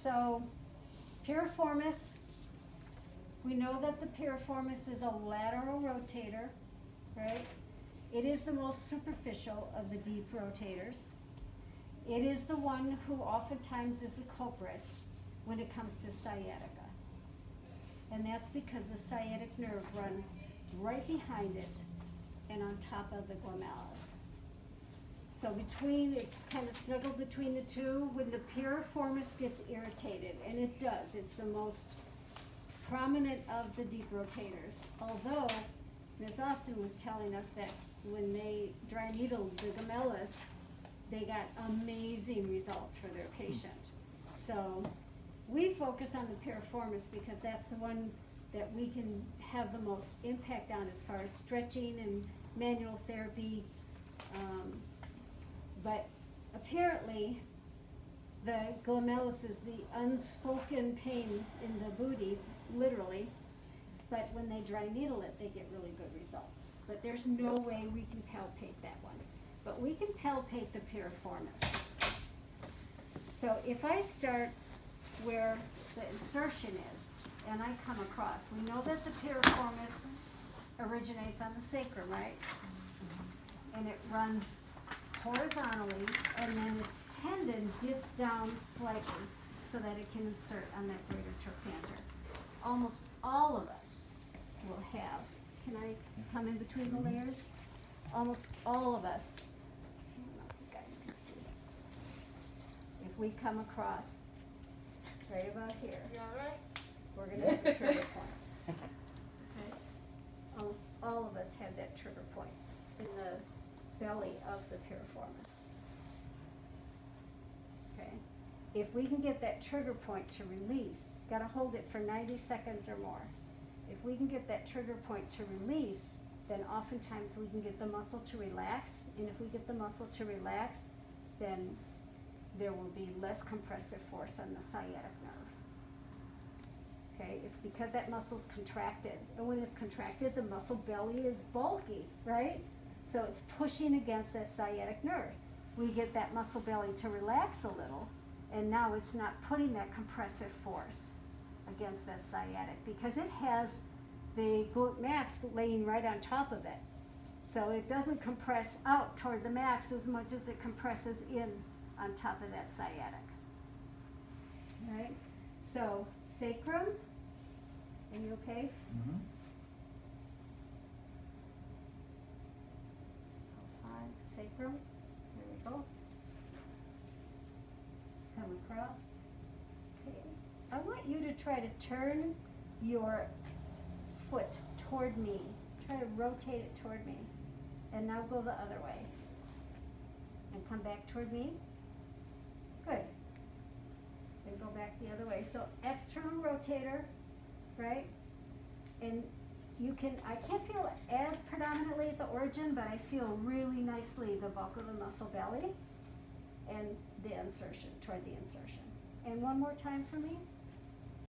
So piriformis, we know that the piriformis is a lateral rotator, right? It is the most superficial of the deep rotators. It is the one who oftentimes is a culprit when it comes to sciatica. And that's because the sciatic nerve runs right behind it and on top of the glomerulus. So it's kind of snuggled between the two. When the piriformis gets irritated, and it does, it's the most prominent of the deep rotators. Although Ms. Austin was telling us that when they dry needled the glomerulus, they got amazing results for their patient. So we focus on the piriformis because that's the one that we can have the most impact on as far as stretching and manual therapy. But apparently, the glomerulus is the unspoken pain in the booty, literally. But when they dry needle it, they get really good results. But there's no way we can palpate that one. But we can palpate the piriformis. So if I start where the insertion is, and I come across, we know that the piriformis originates on the sacrum, right? And it runs horizontally, and then its tendon dips down slightly so that it can insert on that greater trochanter. Almost all of us will have, can I come in between the layers? Almost all of us, I don't know if you guys can see it. If we come across right about here, You all right? we're gonna have a trigger point. Okay? Almost all of us have that trigger point in the belly of the piriformis. Okay? If we can get that trigger point to release, gotta hold it for 90 seconds or more. If we can get that trigger point to release, then oftentimes we can get the muscle to relax, and if we get the muscle to relax, then there will be less compressive force on the sciatic nerve. Okay, it's because that muscle's contracted, and when it's contracted, the muscle belly is bulky, right? So it's pushing against that sciatic nerve. We get that muscle belly to relax a little, and now it's not putting that compressive force against that sciatic because it has the glute max laying right on top of it. So it doesn't compress out toward the max as much as it compresses in on top of that sciatic. All right? So sacrum, are you okay? Mm-hmm. 5, sacrum, there we go. Come across. Okay. I want you to try to turn your foot toward me. Try to rotate it toward me. And now go the other way. And come back toward me. Good. Then go back the other way. So external rotator, right? And you can, I can't feel it as predominantly at the origin, but I feel really nicely the bulk of the muscle belly and the insertion, toward the insertion. And one more time for me.